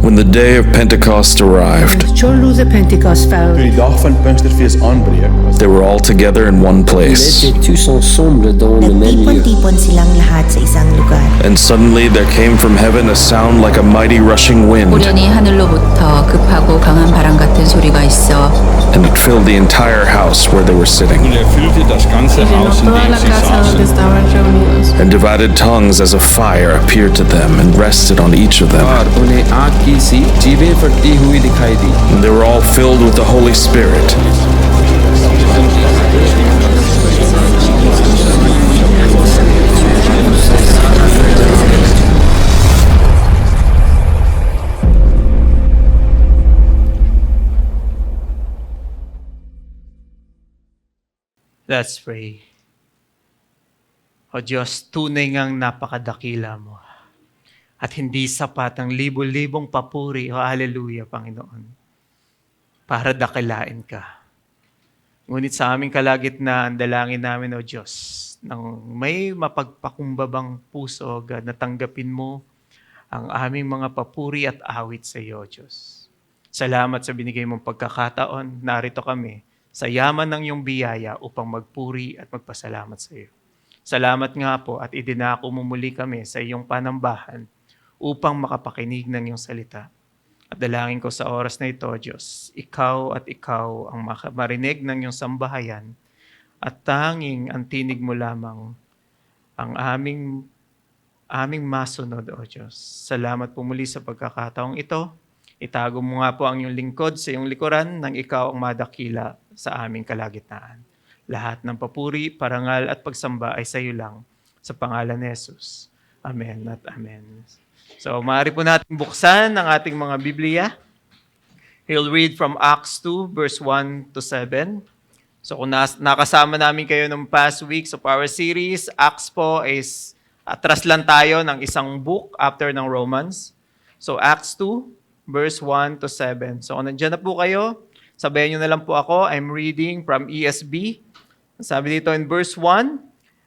When the day of Pentecost arrived, Chorlose Pentecost fell. Toen die dag van Pinksterfeest aanbreek, they were all together in one Ils place. étaient tous ensemble dans le même lieu. Nagtipon-tipon silang lahat sa isang lugar. And suddenly there came from heaven a sound like a mighty rushing wind, 우연히 하늘로부터 급하고 강한 바람 같은 소리가 있어 and it filled the entire house where they were sitting. Und erfüllte das ganze Haus, in dem sie saßen. And divided tongues as a fire appeared to them and rested on each of them. और उन्हें आग की सी जीभें फटती हुई दिखाई दी। And they were all filled with the Holy Spirit. Let's pray. O Diyos, tunay ngang napakadakila mo. At hindi sapat ang libo-libong papuri, o hallelujah, Panginoon, para dakilain ka. Ngunit sa aming kalagitnaan, dalangin namin, O Diyos, nang may mapagpakumbabang puso, God, na tanggapin mo ang aming mga papuri at awit sa iyo, O Diyos. Salamat sa binigay mong pagkakataon. Narito kami sa yaman ng iyong biyaya upang magpuri at magpasalamat sa iyo. Salamat nga po at idinako mo muli kami sa iyong panambahan upang makapakinig ng iyong salita. At dalangin ko sa oras na ito, Diyos, ikaw ang marinig ng iyong sambahayan at tanging ang tinig mo lamang ang aming masunod, O Diyos. Salamat po muli sa pagkakataong ito. Itago mo nga po ang iyong lingkod sa iyong likuran nang ikaw ang madakila sa aming kalagitnaan. Lahat ng papuri, parangal at pagsamba ay sa iyo lang. Sa pangalan ni Jesus. Amen at amen. So, maaari po natin buksan ang ating mga Biblia. He'll read from Acts 2, verse 1 to 7. So, kung nakasama namin kayo ng past weeks of our series, Acts po is atras lang tayo ng isang book after ng Romans. So, Acts 2, verse 1 to 7. So, kung nandiyan na po kayo, sabayan nyo na lang po ako. I'm reading from ESB. Sabi dito in verse 1,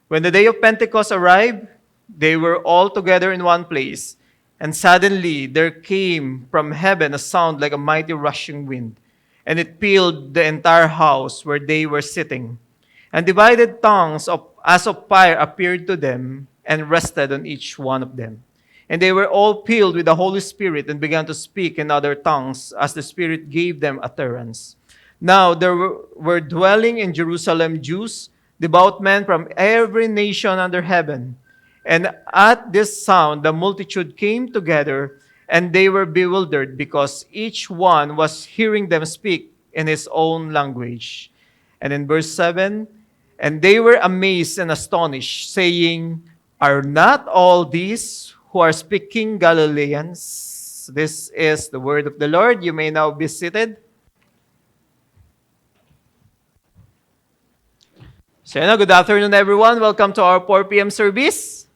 when the day of Pentecost arrived, they were all together in one place. And suddenly there came from heaven a sound like a mighty rushing wind, and it filled the entire house where they were sitting. And divided tongues as of fire appeared to them and rested on each one of them. And they were all filled with the Holy Spirit and began to speak in other tongues as the Spirit gave them utterance. Now there were dwelling in Jerusalem Jews, devout men from every nation under heaven. And at this sound the multitude came together, and they were bewildered because each one was hearing them speak in his own language. And in verse 7, and they were amazed and astonished, saying, are not all these who are speaking Galileans? This is the word of the Lord. You may now be seated. So, good afternoon, everyone. Welcome to our 4 p.m. service.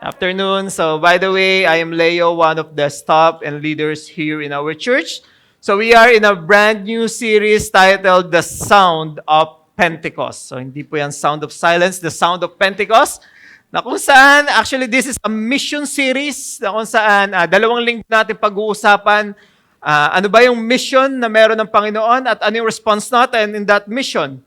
Afternoon. So, by the way, I am Leo, one of the staff and leaders here in our church. So, we are in a brand new series titled The Sound of Pentecost. So, hindi po yan Sound of Silence, The Sound of Pentecost. Na kung saan, actually, this is a mission series na kung saan dalawang linggo natin pag-uusapan ano ba yung mission na meron ng Panginoon at ano yung response natin in that mission.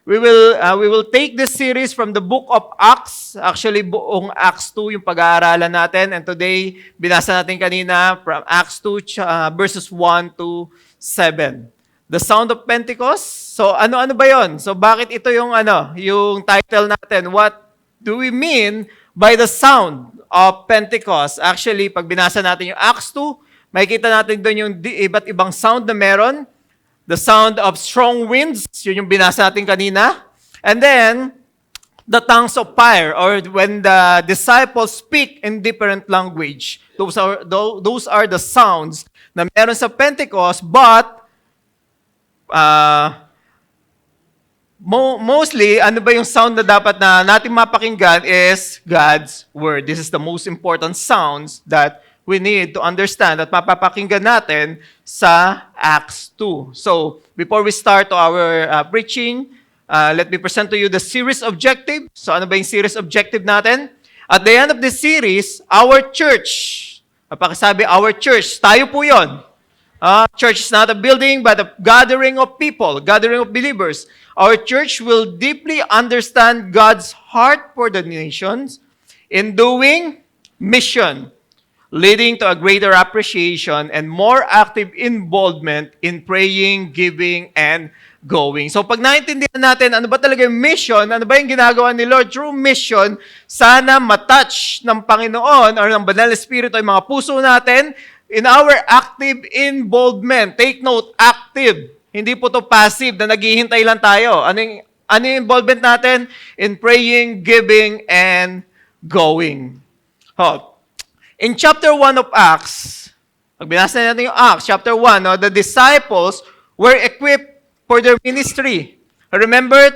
We will take this series from the book of Acts. Actually, buong Acts 2 yung pag-aaralan natin. And today, binasa natin kanina from Acts 2 verses 1 to 7. The Sound of Pentecost. So, ano ba yon? So, bakit ito yung yung title natin? What do we mean by the sound of Pentecost? Actually, pag binasa natin yung Acts 2, makikita natin doon yung iba't ibang sound na meron. The sound of strong winds, yun yung binasa natin kanina. And then, the tongues of fire, or when the disciples speak in different language. Those are the sounds na meron sa Pentecost, but mostly, ano ba yung sound na dapat na natin mapakinggan is God's Word. This is the most important sounds that we need to understand at mapapakinggan natin sa Acts 2. So, before we start our preaching, let me present to you the series objective. So, ano ba yung series objective natin? At the end of this series, our church Pakisabi, our church, tayo po yun. Church is not a building, but a gathering of people, gathering of believers. Our church will deeply understand God's heart for the nations in doing mission, leading to a greater appreciation and more active involvement in praying, giving, and going. So pag naintindihan natin, ano ba talaga yung mission, ano ba yung ginagawa ni Lord through mission, sana matouch ng Panginoon or ng Banal na Espiritu ay mga puso natin in our active involvement. Take note, active. Hindi po to passive na naghihintay lang tayo. Ano yung involvement natin? In praying, giving, and going. In chapter 1 of Acts, pag binasa natin yung Acts, chapter 1, the disciples were equipped for their ministry. Remember,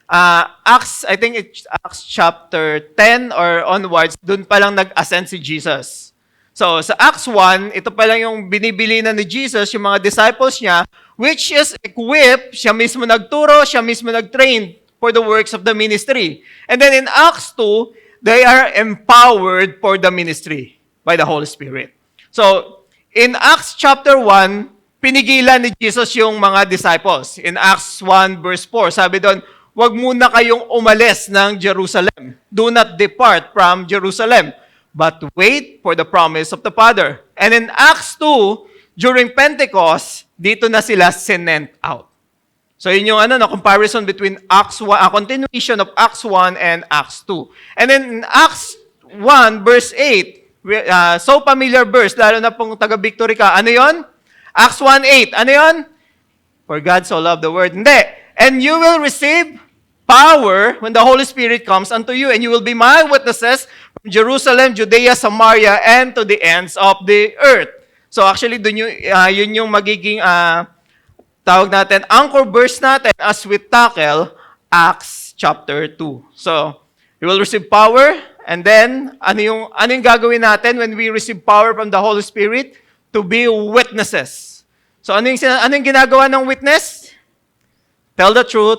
Acts, I think it's Acts chapter 10 or onwards, dun pa lang nag-ascend si Jesus. So, sa Acts 1, ito pa lang yung binibili na ni Jesus, yung mga disciples niya, which is equipped, siya mismo nagturo, siya mismo nag-train for the works of the ministry. And then in Acts 2, they are empowered for the ministry by the Holy Spirit. So, in Acts chapter 1, pinigilan ni Jesus yung mga disciples. In Acts 1 verse 4, sabi doon, huwag muna kayong umalis ng Jerusalem. Do not depart from Jerusalem, but wait for the promise of the Father. And in Acts 2, during Pentecost, dito na sila sent out. So yun yung comparison between Acts 1, a continuation of Acts 1 and Acts 2. And then in Acts 1 verse 8, so familiar verse, lalo na pong taga-Victory ka, ano yon? Acts 1:8, ano yon? For God so loved the world. Hindi. And you will receive power when the Holy Spirit comes unto you, and you will be my witnesses from Jerusalem, Judea, Samaria, and to the ends of the earth. So actually, yun yung magiging tawag natin, anchor verse natin as we tackle Acts chapter 2. So, you will receive power, and then, ano yung gagawin natin when we receive power from the Holy Spirit? To be witnesses. So, ano yung ginagawa ng witness? Tell the truth,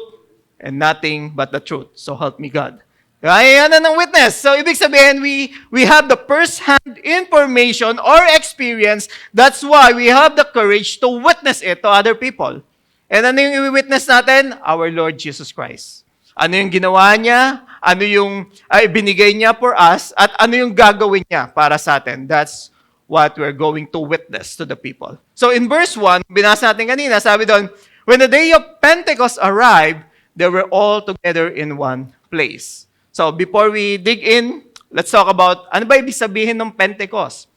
and nothing but the truth. So, help me God. Yan ng witness. So, ibig sabihin, we have the first-hand information or experience. That's why we have the courage to witness it to other people. And ano yung i-witness natin? Our Lord Jesus Christ. Ano yung ginawa niya? Ano yung binigay niya for us? At ano yung gagawin niya para sa atin? That's what we're going to witness to the people. So, in verse 1, binasa natin kanina, sabi doon, when the day of Pentecost arrived, they were all together in one place. So, before we dig in, let's talk about ano ba ibig sabihin ng Pentecost.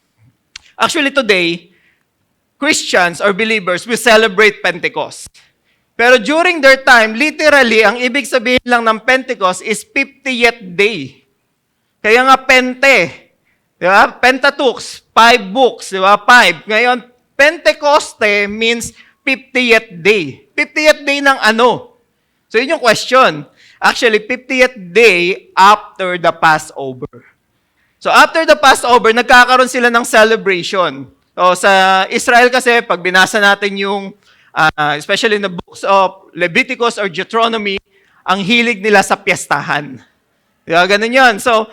Actually, today, Christians or believers will celebrate Pentecost. Pero during their time, literally, ang ibig sabihin lang ng Pentecost is 50th day. Kaya nga Pente, di ba? Pentateuch, 5 books, di ba? 5. Ngayon, Pentecoste means 50th day. 50th day ng ano? So, yun yung question. Actually, 50th day after the Passover. So, after the Passover, nagkakaroon sila ng celebration. So, sa Israel kasi, pag binasa natin yung, especially in the books of Leviticus or Deuteronomy, ang hilig nila sa piyestahan. Diba? Ganun yun. So,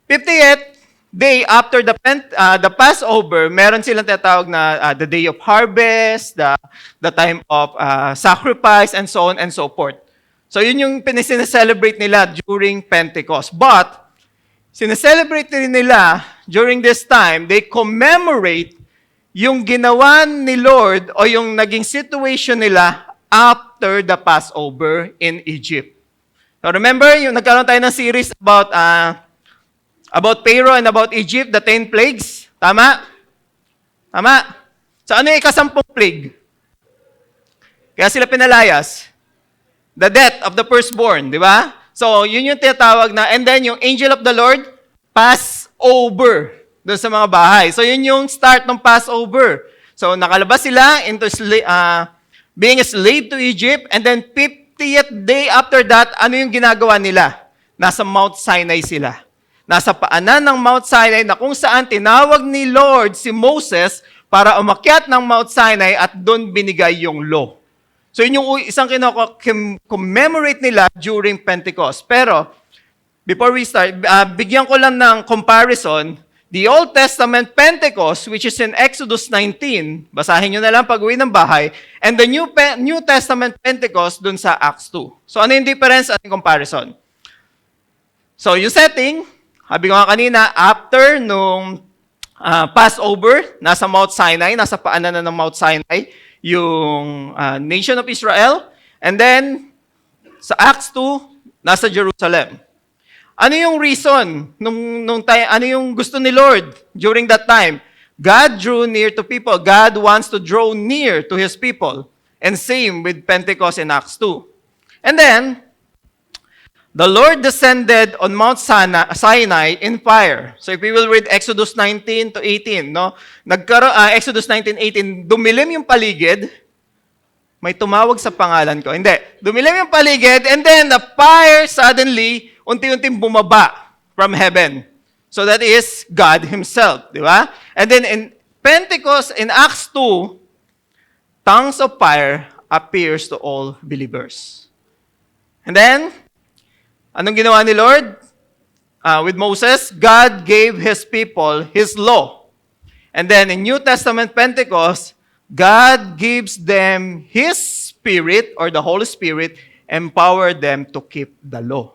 50th day after the Passover, meron silang tinatawag na the day of harvest, the time of sacrifice, and so on and so forth. So, yun yung sineselebrate nila during Pentecost. But, sineselebrate rin nila during this time, they commemorate yung ginawa ni Lord o yung naging situation nila after the Passover in Egypt. So, remember, yung nagkaroon tayo ng series about Pharaoh and about Egypt, the 10 plagues? Tama? Tama? So, ano yung ika-10 plague? Kaya sila pinalayas. The death of the firstborn, di ba? So, yun yung tinatawag na, and then yung angel of the Lord, pass over doon sa mga bahay. So, yun yung start ng Passover. So, nakalabas sila into being a slave to Egypt, and then 50th day after that, ano yung ginagawa nila? Nasa Mount Sinai sila. Nasa paanan ng Mount Sinai na kung saan tinawag ni Lord si Moses para umakyat ng Mount Sinai at doon binigay yung law. So, yun yung isang commemorate nila during Pentecost. Pero, before we start, bigyan ko lang ng comparison. the Old Testament Pentecost, which is in Exodus 19, basahin nyo na lang pag-uwi ng bahay, and the New Testament Pentecost dun sa Acts 2. So ano yung difference at yung comparison? So yung setting, sabi ko nga kanina, after nung Passover, nasa Mount Sinai, nasa paanan na ng Mount Sinai, yung nation of Israel, and then sa Acts 2, nasa Jerusalem. Ano yung reason? Ano yung gusto ni Lord during that time? God drew near to people. God wants to draw near to His people. And same with Pentecost in Acts 2. And then, the Lord descended on Mount Sinai in fire. So if we will read Exodus 19 to 18, no? Exodus 19:18, dumilim yung paligid. May tumawag sa pangalan ko. Hindi. Dumilim yung paligid, and then the fire suddenly unti-unting bumaba from heaven. So that is God Himself, di ba? And then in Pentecost, in Acts 2, tongues of fire appears to all believers. And then, anong ginawa ni Lord? With Moses, God gave His people His law. And then in New Testament Pentecost, God gives them His Spirit, or the Holy Spirit, empower them to keep the law.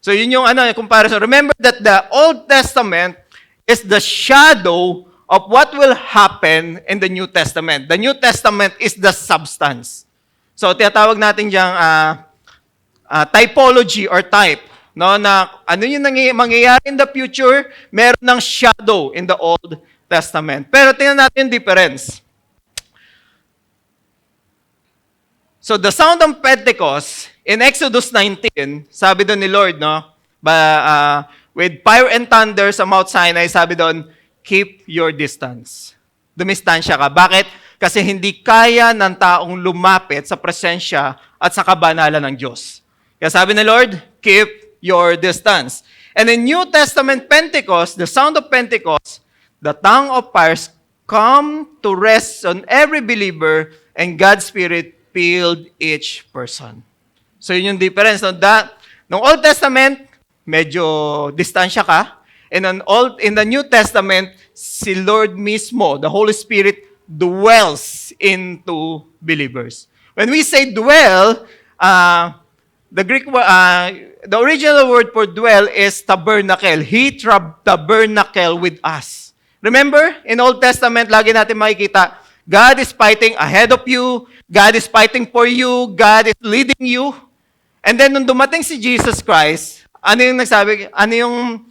So yun yung comparison. Remember that the Old Testament is the shadow of what will happen in the New Testament. The New Testament is the substance. So tinatawag natin diyang typology or type. No, na ano yung mangyayari in the future, meron ng shadow in the Old Testament. Pero tingnan natin yung difference. So the sound of Pentecost, in Exodus 19, sabi doon ni Lord, no, with fire and thunder sa Mount Sinai, sabi doon, keep your distance. Dumistansya ka. Bakit? Kasi hindi kaya ng taong lumapit sa presensya at sa kabanalan ng Diyos. Kaya sabi ni Lord, keep your distance. And in New Testament Pentecost, the sound of Pentecost, the tongue of fire come to rest on every believer, and God's Spirit filled each person. So yun yung difference. No? Nung Old Testament, medyo distansya ka. And in the New Testament, si Lord mismo, the Holy Spirit, dwells into believers. When we say dwell, the original word for dwell is tabernacle. He tabernacle with us. Remember, in Old Testament, lagi natin makikita, God is fighting ahead of you. God is fighting for you. God is leading you. And then, nung dumating si Jesus Christ, ano yung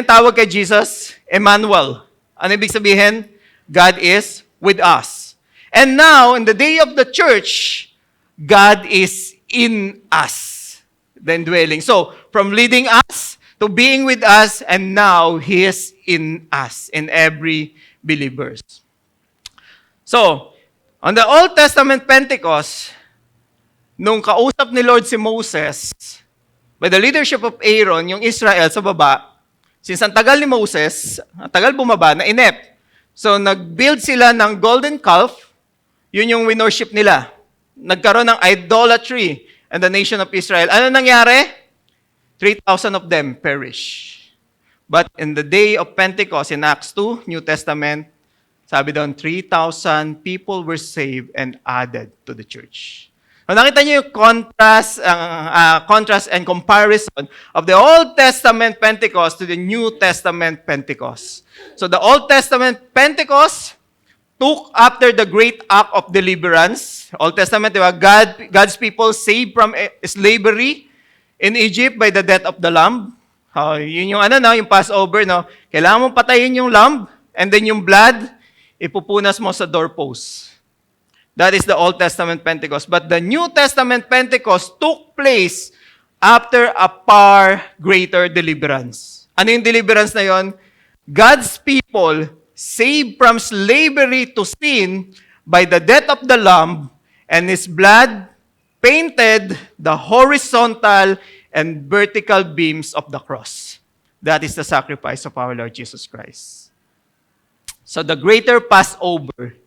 tawag kay Jesus? Emmanuel. Ano ibig sabihin? God is with us. And now, in the day of the church, God is in us. Then dwelling. So, from leading us to being with us, and now He is in us, in every believers. So, on the Old Testament Pentecost, nung kausap ni Lord si Moses, by the leadership of Aaron, yung Israel sa baba, since ang tagal ni Moses, ang tagal bumaba, na inep. So, nag-build sila ng golden calf, yun yung winorship nila. Nagkaroon ng idolatry in the nation of Israel. Ano nangyari? 3,000 of them perish. But in the day of Pentecost, in Acts 2, New Testament, sabi doon, 3,000 people were saved and added to the church. So, nakita niyo yung contrast and comparison of the Old Testament Pentecost to the New Testament Pentecost. So the Old Testament Pentecost took after the great act of deliverance. Old Testament, di ba? God's people saved from slavery in Egypt by the death of the lamb. Yun yung yung Passover, no? Kailangan mong patayin yung lamb, and then yung blood, ipupunas mo sa doorpost. That is the Old Testament Pentecost. But the New Testament Pentecost took place after a far greater deliverance. Ano yung deliverance na yon? God's people saved from slavery to sin by the death of the Lamb, and His blood painted the horizontal and vertical beams of the cross. That is the sacrifice of our Lord Jesus Christ. So the greater Passover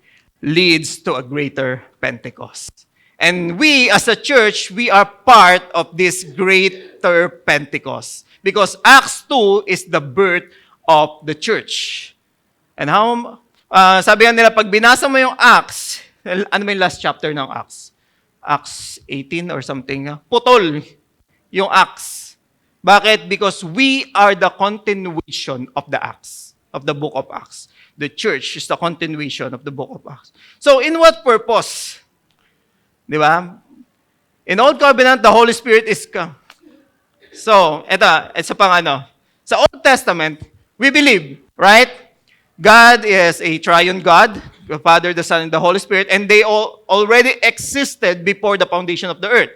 leads to a greater Pentecost. And we, as a church, we are part of this greater Pentecost. Because Acts 2 is the birth of the church. And how, sabi nga nila, pag binasa mo yung Acts, ano ba yung last chapter ng Acts? Acts 18 or something. Putol yung Acts. Bakit? Because we are the continuation of the Acts, of the book of Acts. The church is the continuation of the book of Acts. So, in what purpose? Di ba? In Old Covenant, the Holy Spirit is come. So, ito pang ano. Sa Old Testament, we believe, right? God is a triune God, the Father, the Son, and the Holy Spirit, and they all already existed before the foundation of the earth.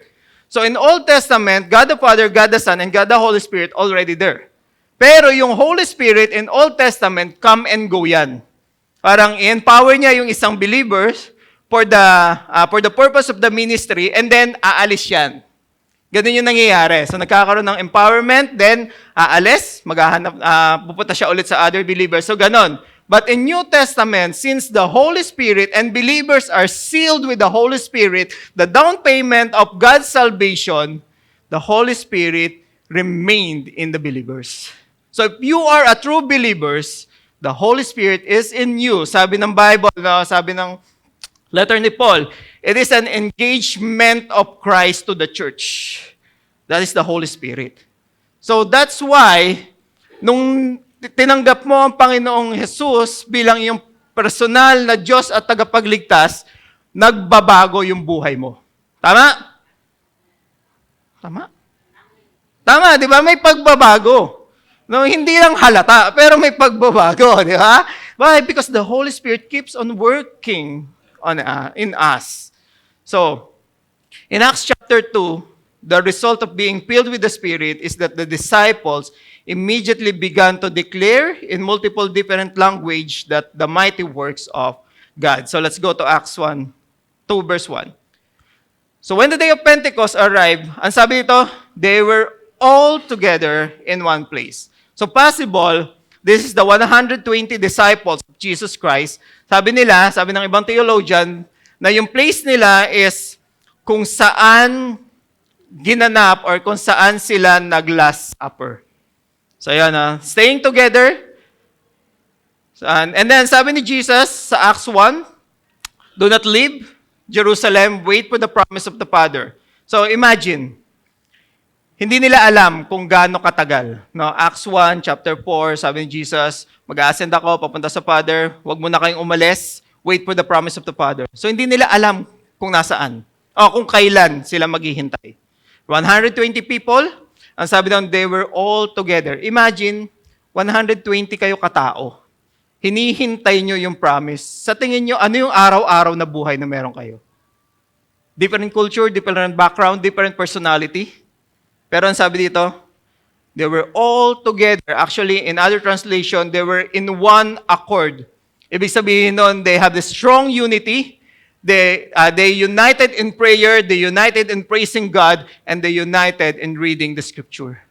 So in Old Testament, God the Father, God the Son, and God the Holy Spirit already there. Pero yung Holy Spirit in Old Testament, come and go yan. Parang i-empower niya yung isang believers for the purpose of the ministry, and then aalis yan. Ganun yung nangyayari. So nagkakaroon ng empowerment, then aalis, maghahanap, pupunta siya ulit sa other believers. So ganun. But in New Testament, since the Holy Spirit and believers are sealed with the Holy Spirit, the down payment of God's salvation, the Holy Spirit remained in the believers. So if you are a true believers, the Holy Spirit is in you. Sabi ng Bible, sabi ng letter ni Paul, it is an engagement of Christ to the church. That is the Holy Spirit. So that's why, nung tinanggap mo ang Panginoong Jesus bilang iyong personal na Diyos at tagapagligtas, nagbabago yung buhay mo. Tama? Tama? Tama, di ba? May pagbabago. No, hindi lang halata, pero may pagbabago, di ba? Why? Because the Holy Spirit keeps on working in us. So, in Acts chapter 2, the result of being filled with the Spirit is that the disciples immediately began to declare in multiple different language that the mighty works of God. So let's go to Acts 2 verse 1. So when the day of Pentecost arrived, ang sabi nito, they were all together in one place. So possible, this is the 120 disciples of Jesus Christ. Sabi nila, sabi ng ibang theologian, na yung place nila is kung saan ginanap or kung saan sila nag-last supper. So yan, staying together. And then sabi ni Jesus sa Acts 1, do not leave Jerusalem, wait for the promise of the Father. So imagine, hindi nila alam kung gaano katagal. No, Acts 1, chapter 4, sabi ni Jesus, mag-ascend ako, papunta sa Father, huwag muna kayong umalis, wait for the promise of the Father. So hindi nila alam kung nasaan, o kung kailan sila maghihintay. 120 people, ang sabi doon, they were all together. Imagine, 120 kayo katao. Hinihintay nyo yung promise. Sa tingin nyo, ano yung araw-araw na buhay na meron kayo? Different culture, different background, different personality. Pero ang sabi dito, they were all together. Actually, in other translation, they were in one accord. Ibig sabihin nun, they have the strong unity. They united in prayer, they united in praising God, and they united in reading the Scripture.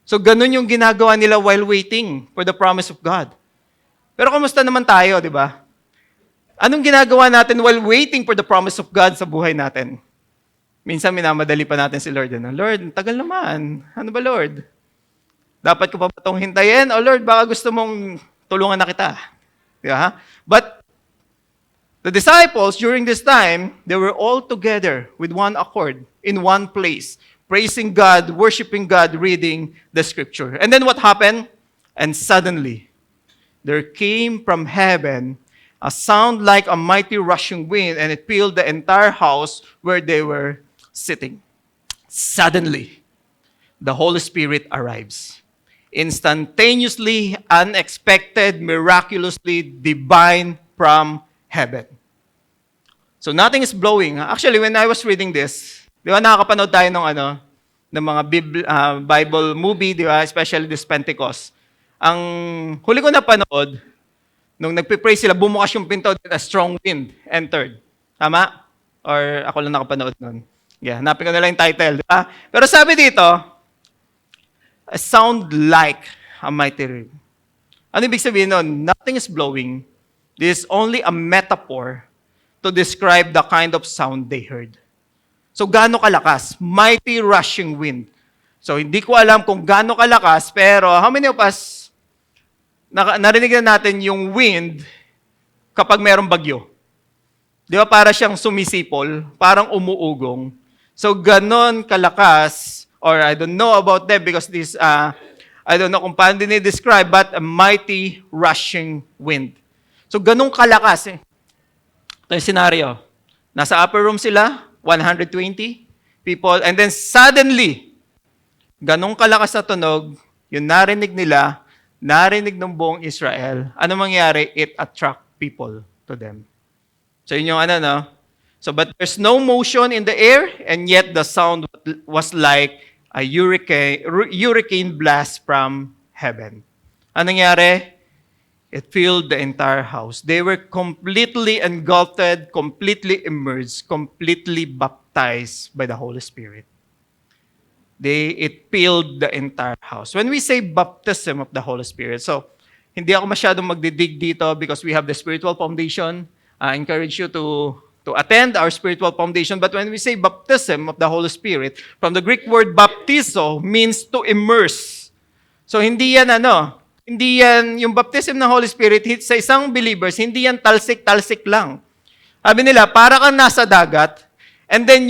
So ganun yung ginagawa nila while waiting for the promise of God. Pero kamusta naman tayo, di ba? Anong ginagawa natin while waiting for the promise of God sa buhay natin? Minsan minamadali pa natin si Lord. Lord, tagal naman. Ano ba, Lord? Dapat ko pa ba itong hintayin? O Lord, baka gusto mong tulungan na kita. Di ba? But the disciples, during this time, they were all together with one accord, in one place, praising God, worshiping God, reading the Scripture. And then what happened? And suddenly, there came from heaven a sound like a mighty rushing wind, and it filled the entire house where they were sitting. Suddenly, the Holy Spirit arrives. Instantaneously, unexpected, miraculously, divine from heaven. So nothing is blowing. Actually, when I was reading this, di ba nakakapanood tayo ng mga Bible movie, di ba? Especially this Pentecost. Ang huli ko napanood, nung nagpe-pray sila, bumukas yung pinto, a strong wind entered. Tama? Or ako lang nakapanood nun. Yeah, hanapin ko na lang yung title. Di ba? Pero sabi dito, a sound like a mighty wind. Ano ibig sabihin nun? Nothing is blowing. This is only a metaphor to describe the kind of sound they heard. So, gaano kalakas? Mighty rushing wind. So, hindi ko alam kung gaano kalakas, pero how many of us narinig na natin yung wind kapag mayroong bagyo. Di ba para siyang sumisipol, parang umuugong. So ganon kalakas, or I don't know about them because this, I don't know kung paano din i-describe, but a mighty rushing wind. So ganon kalakas eh. Ito yung scenario. Nasa upper room sila, 120 people, and then suddenly, ganong kalakas na tunog, yung narinig nila, narinig ng buong Israel. Ano mangyari? It attract people to them. So yun yung no? So, but there's no motion in the air, and yet the sound was like a hurricane blast from heaven. Ano nangyari? It filled the entire house. They were completely engulfed, completely immersed, completely baptized by the Holy Spirit. It filled the entire house. When we say baptism of the Holy Spirit, so hindi ako masyadong magdidig dito because we have the spiritual foundation. I encourage you to attend our spiritual foundation. But when we say baptism of the Holy Spirit, from the Greek word baptizo means to immerse. So hindi yan hindi yan, yung baptism ng Holy Spirit sa isang believers, hindi yan talsik-talsik lang. Sabi nila, para kang nasa dagat, and then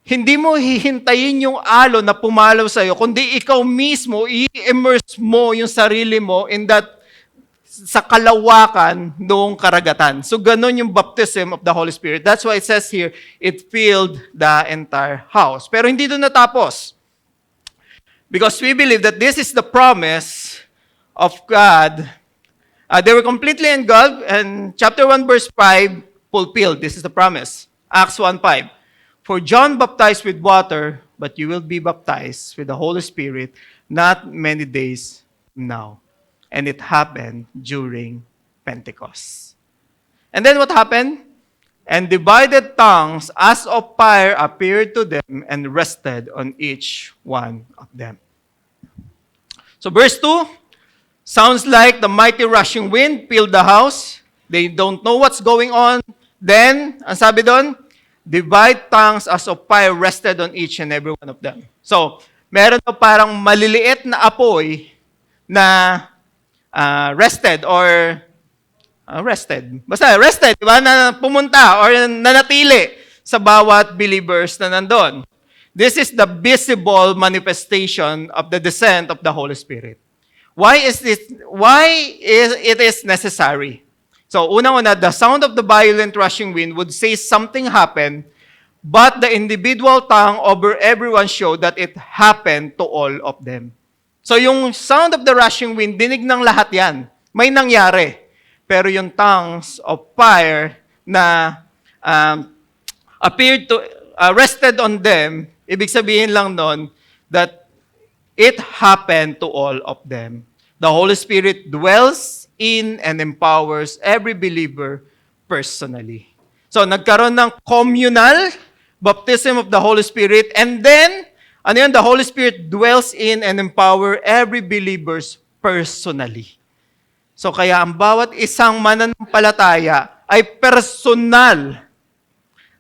hindi mo hihintayin yung alon na pumalaw sa'yo, kundi ikaw mismo, i-immerse mo yung sarili mo sa kalawakan noong karagatan. So, ganun yung baptism of the Holy Spirit. That's why it says here, it filled the entire house. Pero hindi doon natapos. Because we believe that this is the promise of God. They were completely engulfed, and chapter 1, verse 5, fulfilled. This is the promise. Acts 1:5. For John baptized with water, but you will be baptized with the Holy Spirit not many days now. And it happened during Pentecost. And then what happened? And divided tongues as of fire appeared to them and rested on each one of them. So verse 2, sounds like the mighty rushing wind filled the house. They don't know what's going on. Then, ang sabi doon, divide tongues as of fire rested on each and every one of them. So, meron na parang maliliit na apoy na rested or rested. Basta rested, di ba? Na pumunta or nanatili sa bawat believers na nandun. This is the visible manifestation of the descent of the Holy Spirit. Why is it necessary? So, unang-una, the sound of the violent rushing wind would say something happened, but the individual tongue over everyone showed that it happened to all of them. So, yung sound of the rushing wind, dinig ng lahat yan. May nangyari. Pero yung tongues of fire na rested on them, ibig sabihin lang nun that it happened to all of them. The Holy Spirit dwells in and empowers every believer personally. So, nagkaroon ng communal baptism of the Holy Spirit, and then, the Holy Spirit dwells in and empower every believers personally. So, kaya ang bawat isang mananampalataya ay personal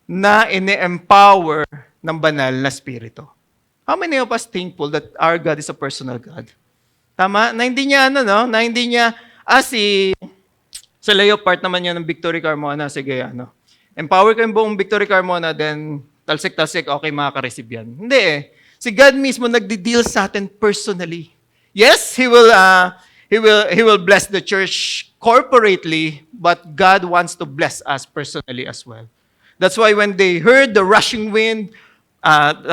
na ini-empower ng banal na Espiritu. How many of us thankful that our God is a personal God? Tama? Na hindi niya, na hindi niya, sa Leo part naman niya ng Victory Carmona, sige, empower ko yung buong Victory Carmona, then talsik-talsik, okay, makaka-receive yan. Hindi eh. Si God mismo nagdi-deal sa atin personally. Yes, He will bless the church corporately, but God wants to bless us personally as well. That's why when they heard the rushing wind,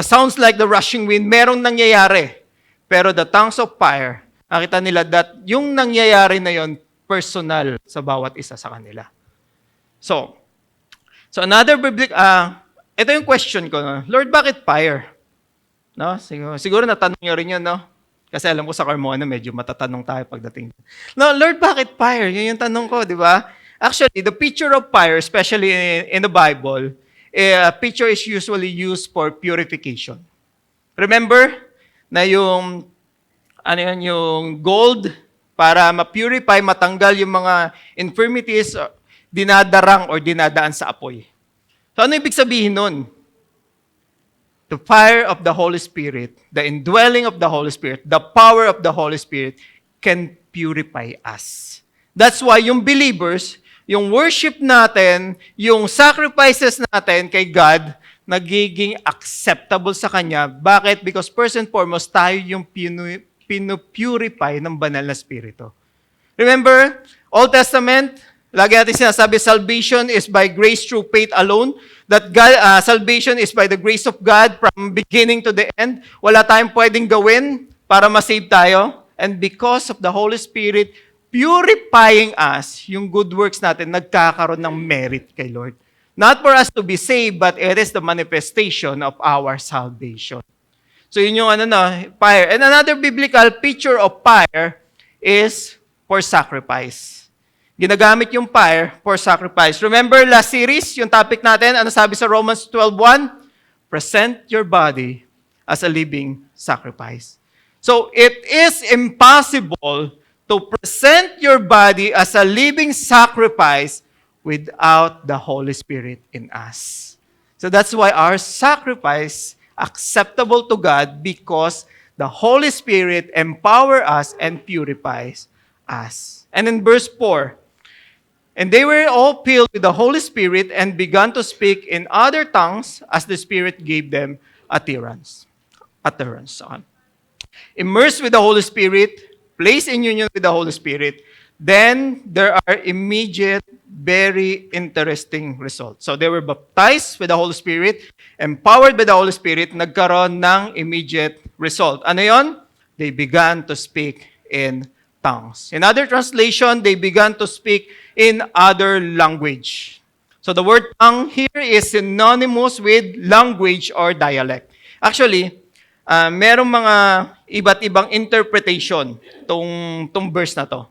sounds like the rushing wind, merong nangyayari. Pero the tongues of fire, nakita nila that yung nangyayari na yon personal sa bawat isa sa kanila. So another biblical, ito yung question ko, Lord, bakit fire? No? Siguro natanong nyo rin yun, no? Kasi alam ko sa Carmona, medyo matatanong tayo pagdating. No, Lord, bakit fire? Yun yung tanong ko, di ba? Actually, the picture of fire, especially in the Bible, a picture is usually used for purification. Remember na yung gold, para ma-purify, matanggal yung mga infirmities, dinadarang or dinadaan sa apoy. So ano ibig sabihin nun? The fire of the Holy Spirit, the indwelling of the Holy Spirit, the power of the Holy Spirit can purify us. That's why yung believers, yung worship natin, yung sacrifices natin kay God, nagiging acceptable sa Kanya. Bakit? Because first and foremost, tayo yung pinupurify ng banal na Espiritu. Remember, Old Testament, lagi natin sinasabi, salvation is by grace through faith alone. That God, salvation is by the grace of God from beginning to the end. Wala tayong pwedeng gawin para ma-save tayo. And because of the Holy Spirit purifying us, yung good works natin nagkakaroon ng merit kay Lord. Not for us to be saved, but it is the manifestation of our salvation. So yun yung fire. And another biblical picture of fire is for sacrifice. Ginagamit yung fire for sacrifice. Remember last series, yung topic natin, ano sabi sa Romans 12:1? Present your body as a living sacrifice. So it is impossible to present your body as a living sacrifice without the Holy Spirit in us. So that's why our sacrifice acceptable to God, because the Holy Spirit empower us and purifies us. And in verse 4, and they were all filled with the Holy Spirit and began to speak in other tongues as the Spirit gave them utterance. Immersed with the Holy Spirit, placed in union with the Holy Spirit, then there are immediate, very interesting results. So they were baptized with the Holy Spirit, empowered by the Holy Spirit, nagkaroon ng immediate result. Ano yon? They began to speak in tongues. In other translation, they began to speak in other language. So the word tongue here is synonymous with language or dialect. Actually, merong mga iba't ibang interpretation tong verse na to.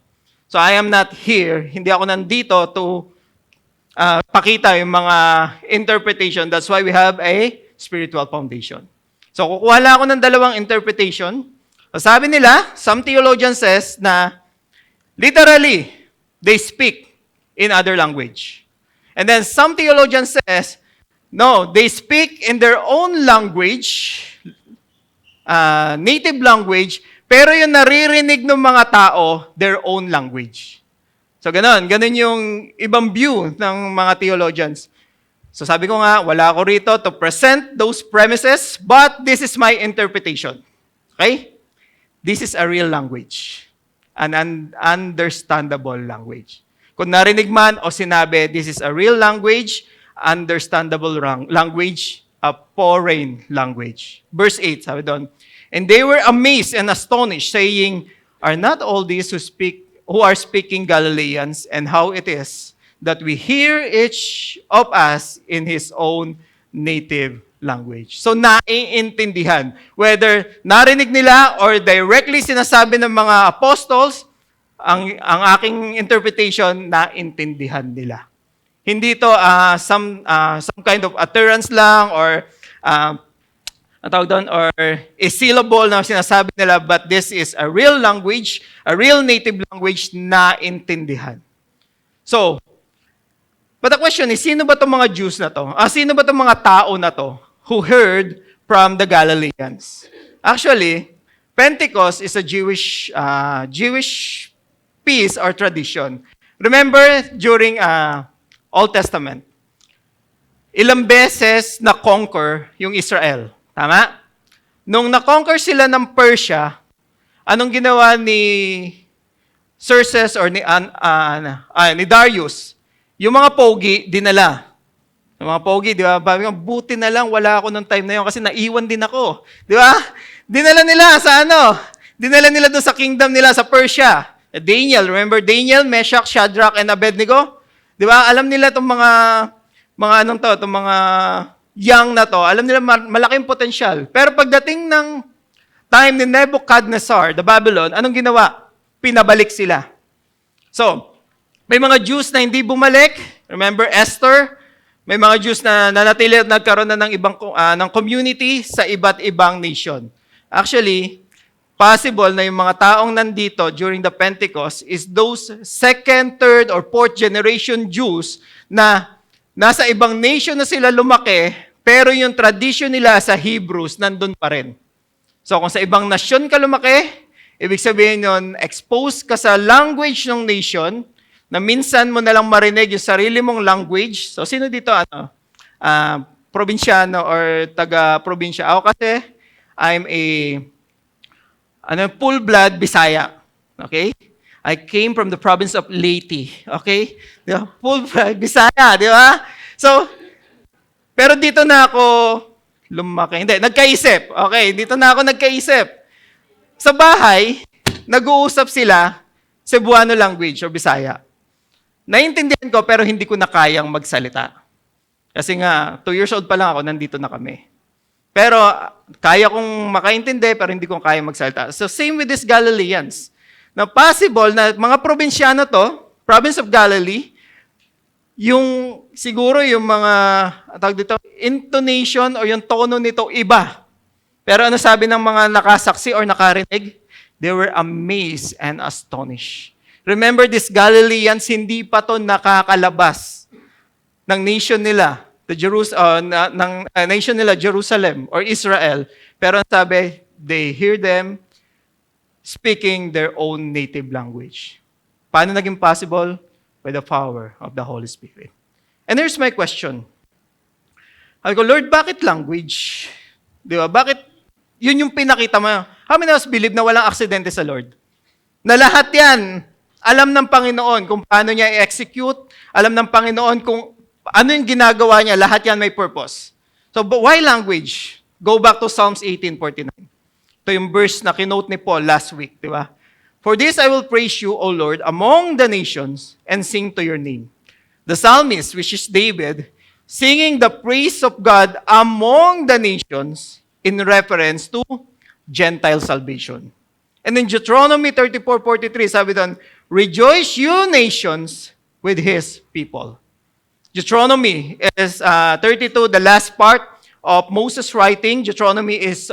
So I am not here, hindi ako nandito to pakita yung mga interpretation. That's why we have a spiritual foundation. So kukuha lang ako ng dalawang interpretation. Sabi nila, some theologian says na literally, they speak in other language. And then some theologian says, no, they speak in their own language, native language, pero yung naririnig ng mga tao, their own language. So ganun yung ibang view ng mga theologians. So sabi ko nga, wala ako rito to present those premises, but this is my interpretation. Okay? This is a real language. An understandable language. Kung narinig man o sinabi, this is a real language, understandable language, a foreign language. Verse 8, sabi doon, and they were amazed and astonished, saying, are not all these who are speaking Galileans, and how it is that we hear each of us in his own native language. So naiintindihan. Whether narinig nila or directly sinasabi ng mga apostles, ang aking interpretation, naintindihan nila. Hindi to some kind of utterance lang or or a syllable na sinasabi nila, but this is a real language, a real native language na intindihan. So, but the question is, sino ba itong mga Jews na to? Sino ba itong mga tao na to who heard from the Galileans? Actually, Pentecost is a Jewish feast or tradition. Remember, during Old Testament, ilang beses na-conquer yung Israel. Tama? Nung na-conquer sila ng Persia, anong ginawa ni Xerxes or ni Darius? Yung mga pogi, dinala. Yung mga pogi, di ba? Buti na lang, wala ako nung time na yun kasi naiwan din ako. Di ba? Dinala nila sa Dinala nila doon sa kingdom nila sa Persia. Daniel, remember Daniel, Meshach, Shadrach, and Abednego? Di ba? Alam nila itong itong mga young na to, alam nila malaking potensyal. Pero pagdating ng time ni Nebuchadnezzar, the Babylon, anong ginawa? Pinabalik sila. So, may mga Jews na hindi bumalik. Remember Esther? May mga Jews na nanatili at nagkaroon na ng ibang ng community sa iba't ibang nation. Actually, possible na yung mga taong nandito during the Pentecost is those second, third, or fourth generation Jews na nasa ibang nation na sila lumaki, pero yung tradition nila sa Hebrews nandun pa rin. So kung sa ibang nasyon ka lumaki, Ibig sabihin nun, expose ka sa language ng nation na minsan mo nalang marinig yung sarili mong language. So, sino dito, probinsyano or taga-probinsya? Ako kasi, I'm a full-blood Bisaya. Okay? I came from the province of Leyte. Okay? Di ba? Full-blood Bisaya, di ba? So, pero dito na ako lumaki. Hindi, nagkaisip. Okay, dito na ako nagkaisip. Sa bahay, nag-uusap sila Cebuano language o Bisaya. Naintindihan ko pero hindi ko na kayang magsalita. Kasi nga, 2 years old pa lang ako, nandito na kami. Pero kaya kong makaintindi pero hindi ko kayang magsalita. So same with these Galileans. Na possible na mga probinsyano to, province of Galilee, yung siguro yung mga tawag dito, intonation o yung tono nito iba. Pero ano sabi ng mga nakasaksi or nakarinig? They were amazed and astonished. Remember, these Galileans, hindi pa to nakakalabas ng nation nila, nation nila, Jerusalem or Israel. Pero ang sabi, they hear them speaking their own native language. Paano naging possible? By the power of the Holy Spirit. And here's my question. I go, Lord, bakit language? Di ba? Bakit yun yung pinakita mo? How many of us believe na walang aksidente sa Lord? Na lahat yan, alam ng Panginoon kung paano niya i-execute, alam ng Panginoon kung ano yung ginagawa niya, lahat yan may purpose. So, but why language? Go back to Psalms 18:49. Ito yung verse na kinote ni Paul last week, di ba? For this I will praise you, O Lord, among the nations, and sing to your name. The psalmist, which is David, singing the praise of God among the nations in reference to Gentile salvation. And in Deuteronomy 34:43, sabi doon, rejoice you nations with His people. Deuteronomy is 32, the last part of Moses' writing. Deuteronomy is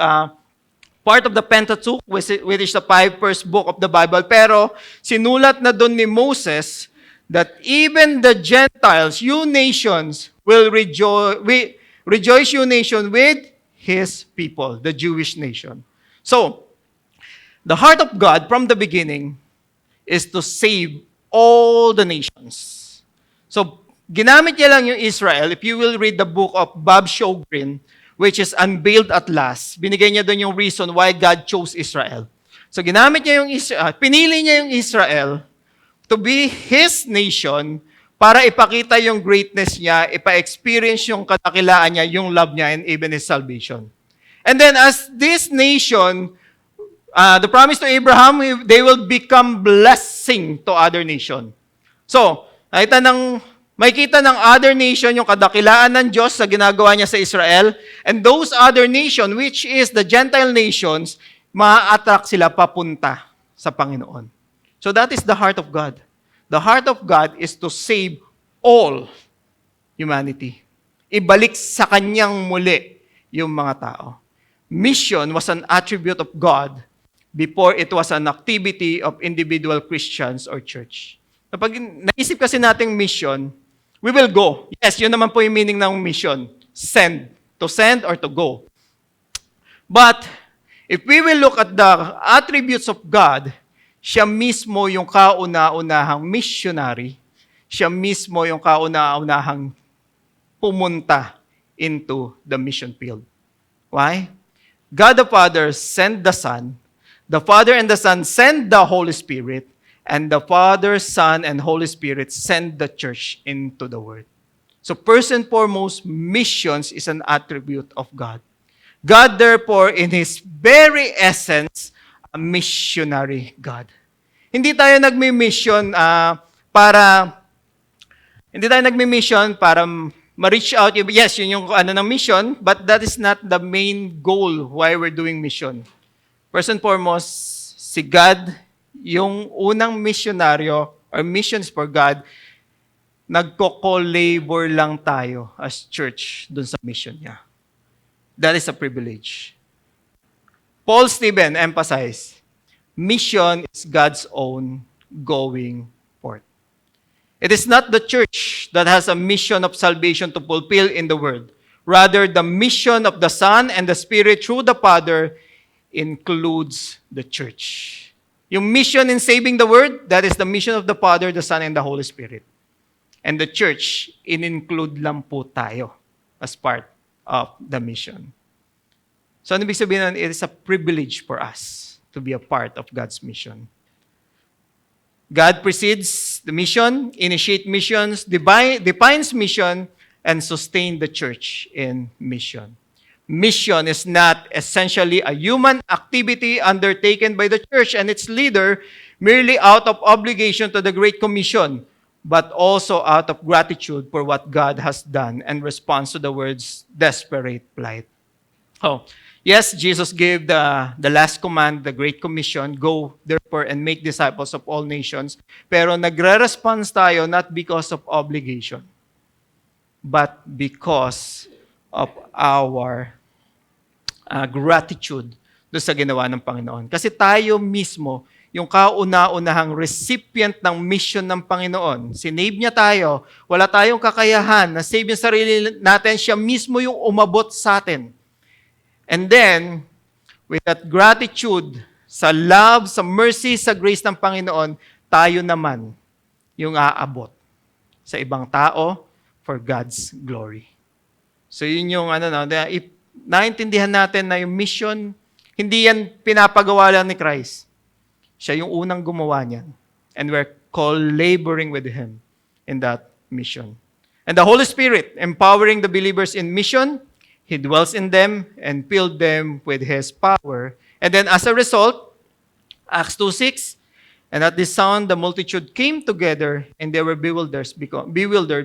part of the Pentateuch, which is the 5 first book of the Bible. Pero sinulat na doon ni Moses that even the Gentiles, you nations, will rejoice you nation with His people, the Jewish nation. So, the heart of God from the beginning is to save all the nations. So, ginamit niya lang yung Israel. If you will read the book of Bob Sjogren, which is Unveiled at Last, binigay niya doon yung reason why God chose Israel. So, ginamit niya yung Israel, pinili niya yung Israel to be His nation para ipakita yung greatness niya, ipa-experience yung kadakilaan niya, yung love niya, and even His salvation. And then as this nation, the promise to Abraham, they will become blessing to other nation. So, makikita ng other nation yung kadakilaan ng Diyos sa ginagawa niya sa Israel, and those other nation, which is the Gentile nations, ma-attract sila papunta sa Panginoon. So that is the heart of God. The heart of God is to save all humanity. Ibalik sa Kanyang muli yung mga tao. Mission was an attribute of God before it was an activity of individual Christians or church. Kapag naisip kasi nating mission, we will go. Yes, yun naman po yung meaning ng mission. Send. To send or to go. But, if we will look at the attributes of God, siya mismo yung kauna-unahang missionary. Siya mismo yung kauna-unahang pumunta into the mission field. Why? God the Father sent the Son. The Father and the Son sent the Holy Spirit. And the Father, Son, and Holy Spirit send the church into the world. So first and foremost, missions is an attribute of God. God, therefore, in His very essence, a missionary God. Hindi tayo nagmi-mission para ma-reach out. Yes, yun yung ng mission, but that is not the main goal why we're doing mission. First and foremost, si God, yung unang misyonaryo or missions for God, nagko-co-labor lang tayo as church dun sa mission niya. That is a privilege. Paul Stephen emphasized, mission is God's own going forth. It is not the church that has a mission of salvation to fulfill in the world. Rather, the mission of the Son and the Spirit through the Father includes the church. Yung mission in saving the world, that is the mission of the Father, the Son, and the Holy Spirit. And the church, in-include lang po tayo as part of the mission. So ano ibig sabihin nun? It is a privilege for us to be a part of God's mission. God precedes the mission, initiates missions, defines mission, and sustains the church in mission. Mission is not essentially a human activity undertaken by the church and its leader merely out of obligation to the Great Commission, but also out of gratitude for what God has done and response to the world's desperate plight. Oh, yes, Jesus gave the last command, the Great Commission, go therefore and make disciples of all nations. Pero nagre-response tayo not because of obligation, but because of our gratitude doon sa ginawa ng Panginoon. Kasi tayo mismo, yung kauna-unahang recipient ng mission ng Panginoon. Sinave niya tayo. Wala tayong kakayahan na save yung sarili natin. Siya mismo yung umabot sa atin. And then, with that gratitude, sa love, sa mercy, sa grace ng Panginoon, tayo naman yung aabot sa ibang tao for God's glory. So yun yung naintindihan natin na yung mission, hindi yan pinapagawa lang ni Christ. Siya yung unang gumawa niyan. And we're collaborating with Him in that mission. And the Holy Spirit, empowering the believers in mission, He dwells in them and filled them with His power. And then as a result, Acts 2:6, and at this sound the multitude came together and they were bewildered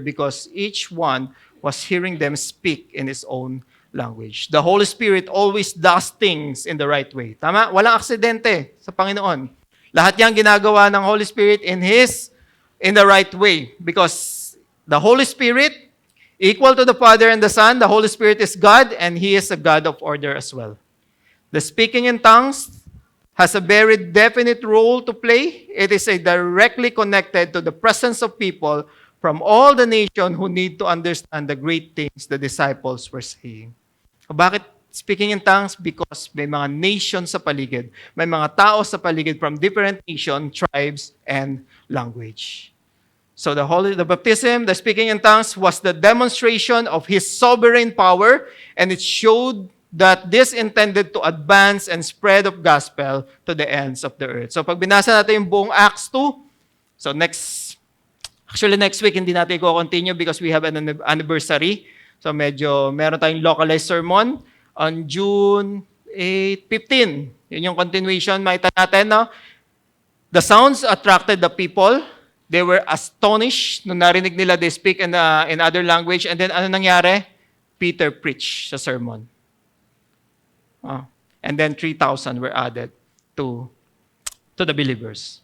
because each one was hearing them speak in his own language. The Holy Spirit always does things in the right way. Tama? Walang aksidente sa Panginoon. Lahat yan ginagawa ng Holy Spirit in the right way. Because the Holy Spirit, equal to the Father and the Son, the Holy Spirit is God and He is a God of order as well. The speaking in tongues has a very definite role to play. It is directly connected to the presence of people from all the nation who need to understand the great things the disciples were saying. Bakit speaking in tongues? Because may mga nations sa paligid. May mga tao sa paligid from different nations, tribes, and language. So the baptism, the speaking in tongues was the demonstration of His sovereign power, and it showed that this intended to advance and spread of gospel to the ends of the earth. So pag binasa natin yung buong Acts 2, so next week hindi natin i-continue because we have an anniversary. So meron tayong localized sermon on June 15. Yun yung continuation, makita natin, no? The sounds attracted the people. They were astonished nung narinig nila they speak in other language. And then ano nangyari? Peter preached sa sermon. And then 3,000 were added to the believers.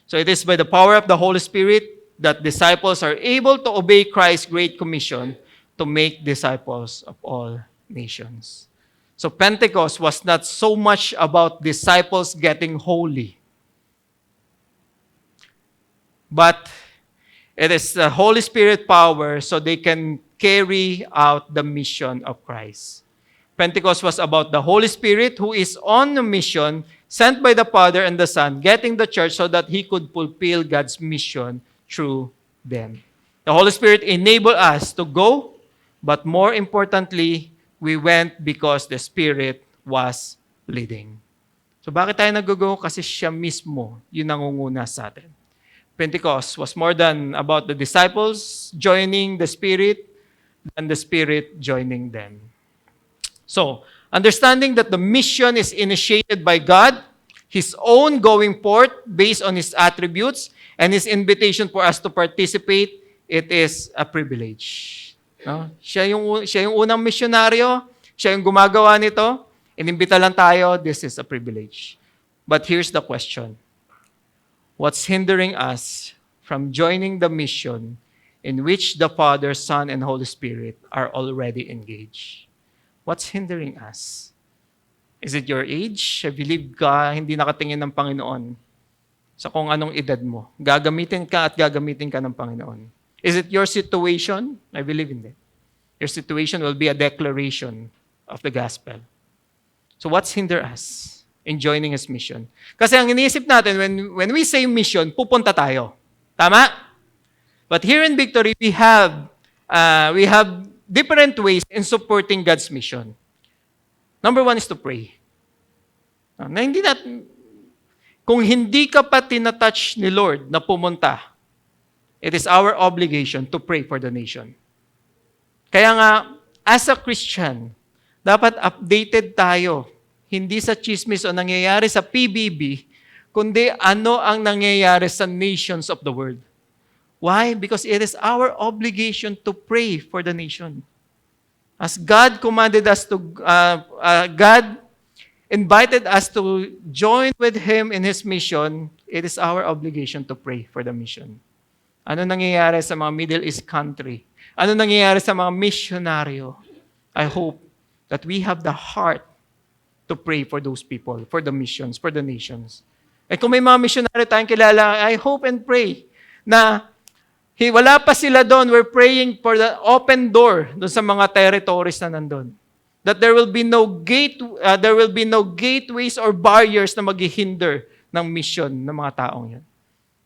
So it is by the power of the Holy Spirit that disciples are able to obey Christ's great commission to make disciples of all nations. So Pentecost was not so much about disciples getting holy, but it is the Holy Spirit power so they can carry out the mission of Christ. Pentecost was about the Holy Spirit who is on a mission sent by the Father and the Son, getting the church so that He could fulfill God's mission through them. The Holy Spirit enabled us to go, but more importantly, we went because the Spirit was leading. So bakit tayo nag-go? Kasi Siya mismo yung nangunguna sa atin. Pentecost was more than about the disciples joining the Spirit than the Spirit joining them. So, understanding that the mission is initiated by God, His own going forth based on His attributes, and His invitation for us to participate, it is a privilege. No? Siya yung unang misyonaryo, siya yung gumagawa nito, inimbita lang tayo, this is a privilege. But here's the question. What's hindering us from joining the mission in which the Father, Son, and Holy Spirit are already engaged? What's hindering us? Is it your age? I believe ka hindi nakatingin ng Panginoon sa kung anong edad mo. Gagamitin ka at gagamitin ka ng Panginoon. Is it your situation? I believe in that. Your situation will be a declaration of the gospel. So what's hinder us? in joining His mission. Kasi ang iniisip natin, when we say mission, pupunta tayo. Tama? But here in Victory, we have different ways in supporting God's mission. Number one is to pray. Kung hindi ka pa tinatouch ni Lord na pumunta, it is our obligation to pray for the nation. Kaya nga, as a Christian, dapat updated tayo. Hindi sa chismis o nangyayari sa PBB, kundi ano ang nangyayari sa nations of the world. Why? Because it is our obligation to pray for the nation. As God commanded us to, God invited us to join with Him in His mission, it is our obligation to pray for the mission. Ano nangyayari sa mga Middle East country? Ano nangyayari sa mga misyonaryo? I hope that we have the heart to pray for those people, for the missions, for the nations. Eh kung may mga misyonaryo tayong kilala, I hope and pray na wala pa sila doon, we're praying for the open door doon sa mga territories na nandun. That there will be no gateways or barriers na maghihinder ng mission ng mga taong yun.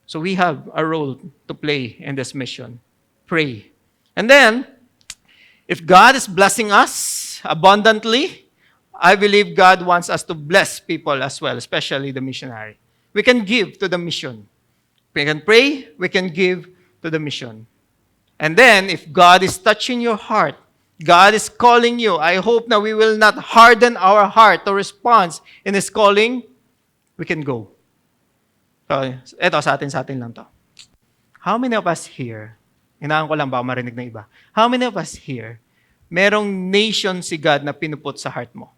So we have a role to play in this mission. Pray. And then, if God is blessing us abundantly, I believe God wants us to bless people as well, especially the missionary. We can give to the mission. We can pray, we can give to the mission. And then, if God is touching your heart, God is calling you, I hope na we will not harden our heart to respond in His calling, we can go. So, eto, sa atin lang to. How many of us here, hinaan ko lang baka marinig ng iba, how many of us here, merong nation si God na pinuput sa heart mo?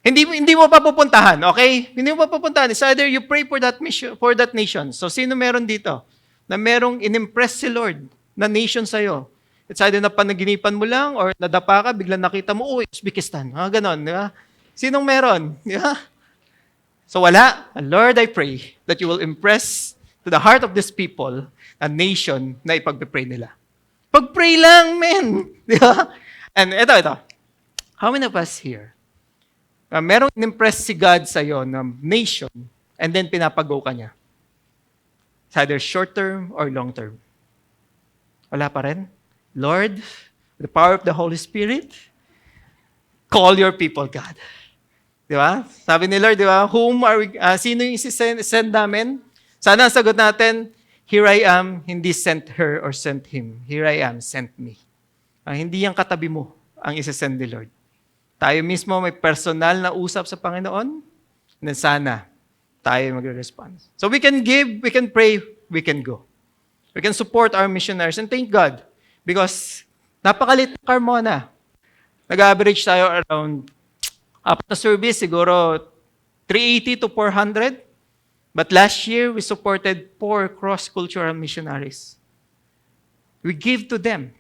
Hindi mo pa pupuntahan, okay? Hindi mo pa pupuntahan. It's either you pray for that mission, for that nation. So, sino meron dito na merong inimpress si Lord na nation sa'yo? It's either na panaginipan mo lang or nadapa ka, biglang nakita mo, Uzbekistan. Ganon, di ba? Sinong meron? Di ba? So wala. Lord, I pray that you will impress to the heart of these people a nation na ipagpipray nila. Pag-pray lang, men! Di ba? And ito. How many of us here, merong inimpress si God sa'yo na nation and then pinapag-go ka niya? It's either short term or long term. Wala pa rin? Lord, with the power of the Holy Spirit, call your people, God. Di ba? Sabi ni Lord, di ba? Sino yung isi-send namin? Sana ang sagot natin, here I am, hindi sent her or sent him. Here I am, sent me. Hindi yung katabi mo ang isi-send ni Lord. Tayo mismo may personal na usap sa Panginoon, and then sana tayo mag-respond. So we can give, we can pray, we can go. We can support our missionaries and thank God because napakalit ng Carmona. Nag-average tayo around apat na service, siguro 380 to 400. But last year, we supported 4 cross-cultural missionaries. We give to them.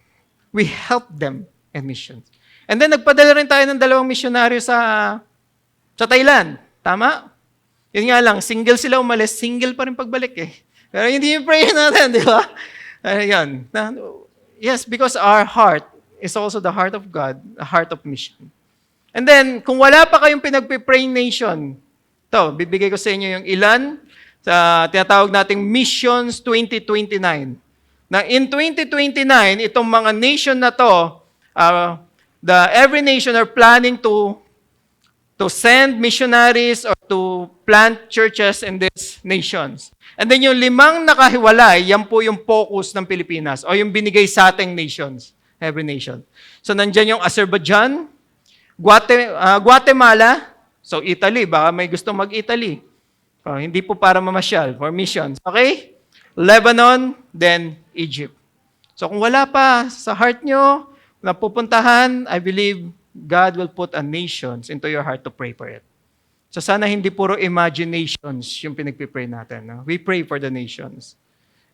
We help them in missions. And then nagpadala rin tayo ng 2 misyonaryo sa Thailand. Tama? Yun nga lang, single sila umalis, single pa rin pagbalik eh. Pero hindi yung prayer natin, di ba? Ayan. Yes, because our heart is also the heart of God, the heart of mission. And then, kung wala pa kayong pinagpipraying nation, bibigay ko sa inyo yung ilan sa tinatawag nating Missions 2029. Na in 2029, itong mga nation na to, every nation are planning to send missionaries or to plant churches in these nations. And then yung 5 nakahiwalay, yan po yung focus ng Pilipinas o yung binigay sa ating nations, every nation. So nandyan yung Azerbaijan, Guatemala, so Italy, baka may gustong mag-Italy. Hindi po para mamasyal, for missions. Okay? Lebanon, then Egypt. So kung wala pa sa heart nyo, na pupuntahan, I believe God will put a nations into your heart to pray for it. So sana hindi puro imaginations yung pinagpipray natin. No? We pray for the nations.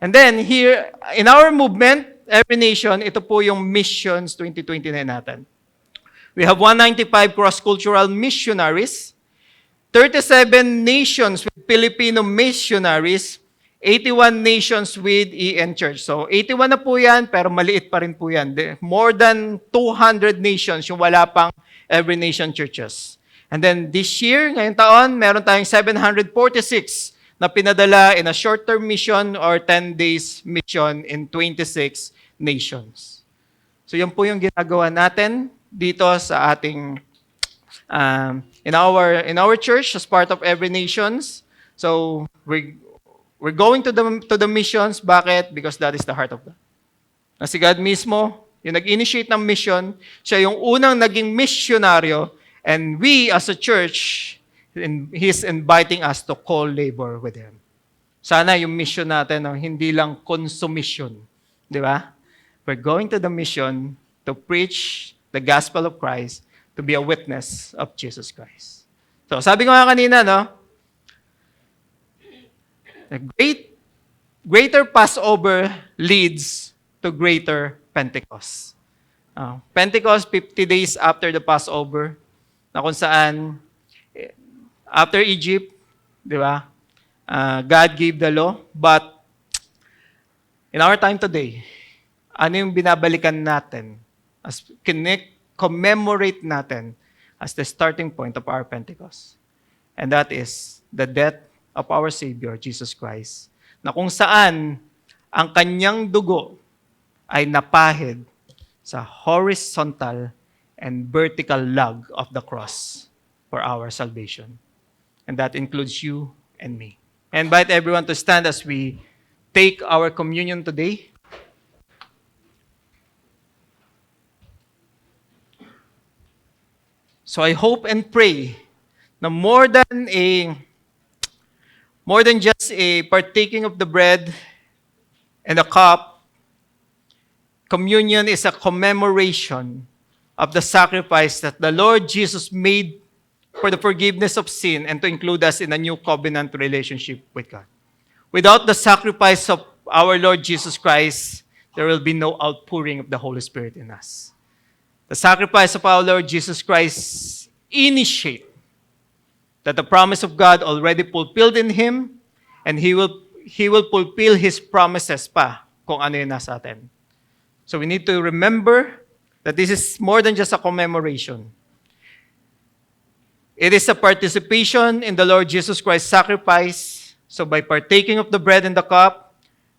And then here, in our movement, every nation, ito po yung Missions 2029 natin. We have 195 cross-cultural missionaries, 37 nations with Filipino missionaries, 81 nations with EN Church. So 81 na po yan, pero maliit pa rin po yan. More than 200 nations yung wala pang every nation churches. And then this year, ngayong taon, meron tayong 746 na pinadala in a short-term mission or 10 days mission in 26 nations. So yun po yung ginagawa natin dito sa ating in our church as part of Every Nations. So we're going to the missions. Bakit? Because that is the heart of God. Na si God mismo, yung nag-initiate ng mission, siya yung unang naging misyonaryo, and we as a church, He's inviting us to co-labor with Him. Sana yung mission natin, hindi lang consumption. Di ba? We're going to the mission to preach the gospel of Christ, to be a witness of Jesus Christ. So, sabi ko nga kanina, greater Passover leads to greater Pentecost. Pentecost, 50 days after the Passover, na kung saan, after Egypt, di ba, God gave the law, but in our time today, ano yung binabalikan natin, as commemorate natin as the starting point of our Pentecost? And that is the death of our Savior, Jesus Christ, na kung saan ang kanyang dugo ay napahid sa horizontal and vertical log of the cross for our salvation. And that includes you and me. I invite everyone to stand as we take our communion today. So I hope and pray na more than just a partaking of the bread and the cup, communion is a commemoration of the sacrifice that the Lord Jesus made for the forgiveness of sin and to include us in a new covenant relationship with God. Without the sacrifice of our Lord Jesus Christ, there will be no outpouring of the Holy Spirit in us. The sacrifice of our Lord Jesus Christ initiate that the promise of God already fulfilled in Him, and He will fulfill His promises pa kung ano yun nasa atin. So we need to remember that this is more than just a commemoration. It is a participation in the Lord Jesus Christ's sacrifice. So by partaking of the bread and the cup,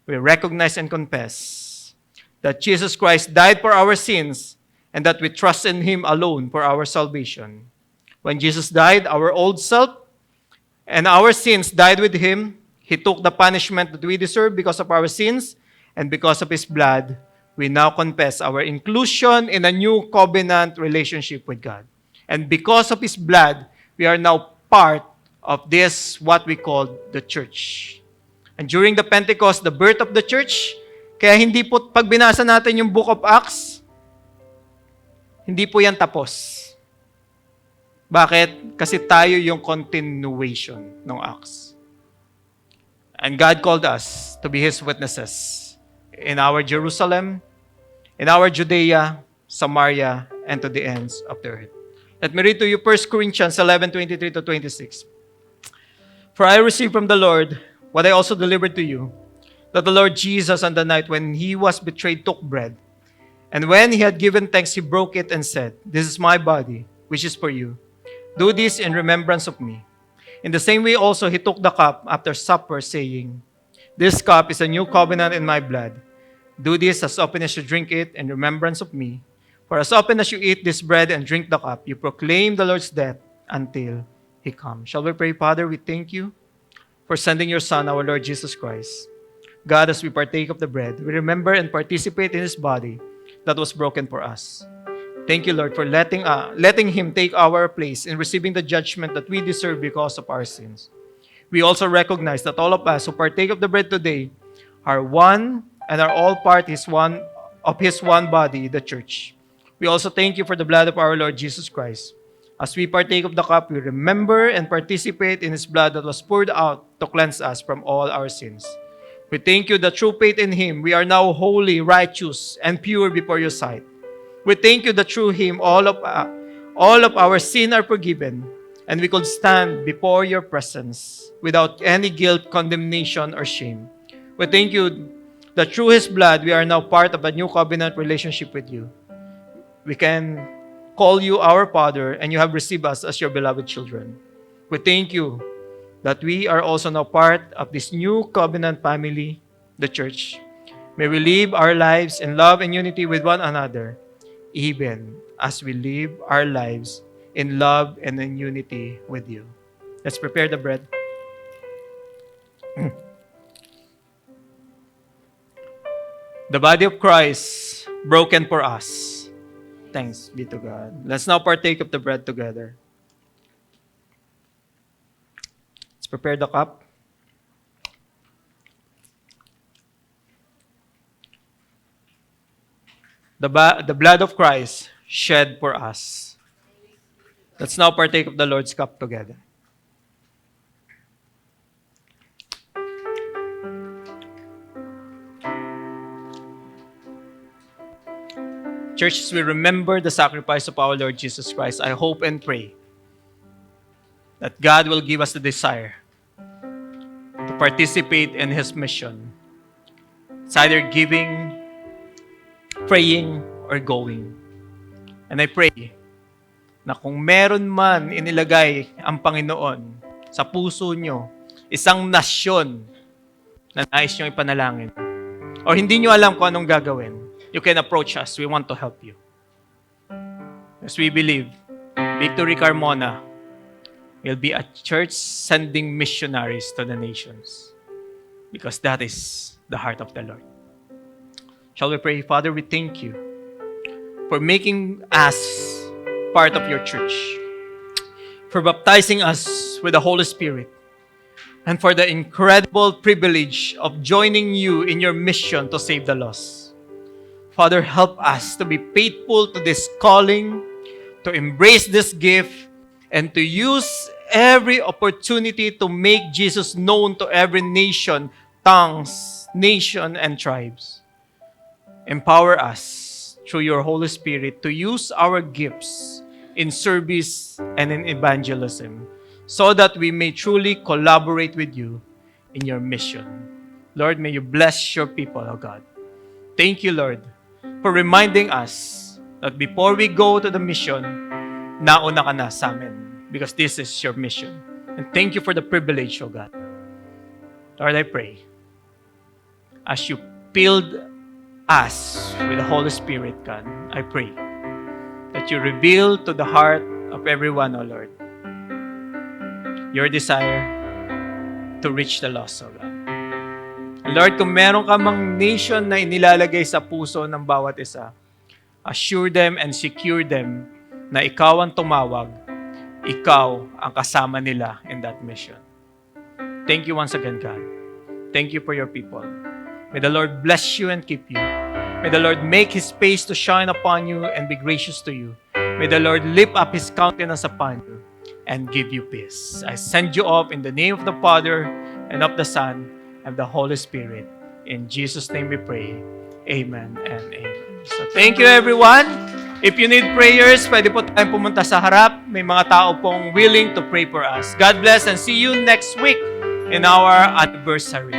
we recognize and confess that Jesus Christ died for our sins and that we trust in Him alone for our salvation. When Jesus died, our old self and our sins died with Him. He took the punishment that we deserve because of our sins, and because of His blood, we now confess our inclusion in a new covenant relationship with God. And because of His blood, we are now part of this, what we call the church. And during the Pentecost, the birth of the church, kaya hindi po, pag binasa natin yung Book of Acts, hindi po yan tapos. Bakit? Kasi tayo yung continuation ng Acts. And God called us to be His witnesses in our Jerusalem, in our Judea, Samaria, and to the ends of the earth. Let me read to you 1 Corinthians 11:23-26. For I received from the Lord what I also delivered to you, that the Lord Jesus on the night when He was betrayed took bread, and when He had given thanks, He broke it and said, "This is my body, which is for you. Do this in remembrance of me." In the same way also He took the cup after supper, saying, "This cup is a new covenant in my blood. Do this as often as you drink it in remembrance of me. For as often as you eat this bread and drink the cup, you proclaim the Lord's death until He comes." Shall we pray? Father, we thank you for sending your Son, our Lord Jesus Christ. God, as we partake of the bread, we remember and participate in His body that was broken for us. Thank you, Lord, for letting Him take our place in receiving the judgment that we deserve because of our sins. We also recognize that all of us who partake of the bread today are one and are all part of His one body, the church. We also thank you for the blood of our Lord Jesus Christ. As we partake of the cup, we remember and participate in His blood that was poured out to cleanse us from all our sins. We thank you that through faith in Him, we are now holy, righteous, and pure before your sight. We thank you that through Him, all of our sin are forgiven, and we could stand before your presence without any guilt, condemnation, or shame. We thank you that through His blood, we are now part of a new covenant relationship with you. We can call you our Father, and you have received us as your beloved children. We thank you that we are also now part of this new covenant family, the church. May we live our lives in love and unity with one another, even as we live our lives in love and in unity with you. Let's prepare the bread. The body of Christ broken for us. Thanks be to God. Let's now partake of the bread together. Let's prepare the cup. The blood of Christ shed for us. Let's now partake of the Lord's cup together. Church, as we remember the sacrifice of our Lord Jesus Christ, I hope and pray that God will give us the desire to participate in His mission. It's either giving, praying, or going. And I pray na kung meron man inilagay ang Panginoon sa puso nyo, isang nasyon na nais nyo ipanalangin, o hindi nyo alam kung anong gagawin, you can approach us. We want to help you. As we believe, Victory Carmona will be a church sending missionaries to the nations, because that is the heart of the Lord. Shall we pray? Father, we thank you for making us part of your church, for baptizing us with the Holy Spirit, and for the incredible privilege of joining you in your mission to save the lost. Father, help us to be faithful to this calling, to embrace this gift, and to use every opportunity to make Jesus known to every nation, tongues, nation, and tribes. Empower us through your Holy Spirit to use our gifts in service and in evangelism, so that we may truly collaborate with you in your mission. Lord, may you bless your people, O God. Thank you, Lord, for reminding us that before we go to the mission, nauna ka na sa amin, because this is your mission. And thank you for the privilege, O God. Lord, I pray, as you filled us with the Holy Spirit, God, I pray that you reveal to the heart of everyone, O Lord, your desire to reach the lost, O God. And Lord, kung meron ka mang nation na inilalagay sa puso ng bawat isa, assure them and secure them na ikaw ang tumawag, ikaw ang kasama nila in that mission. Thank you once again, God. Thank you for your people. May the Lord bless you and keep you. May the Lord make His face to shine upon you and be gracious to you. May the Lord lift up His countenance upon you and give you peace. I send you off in the name of the Father and of the Son and the Holy Spirit. In Jesus' name we pray. Amen and amen. So thank you, everyone. If you need prayers, pwede po tayong pumunta sa harap. May mga tao pong willing to pray for us. God bless and see you next week in our anniversary.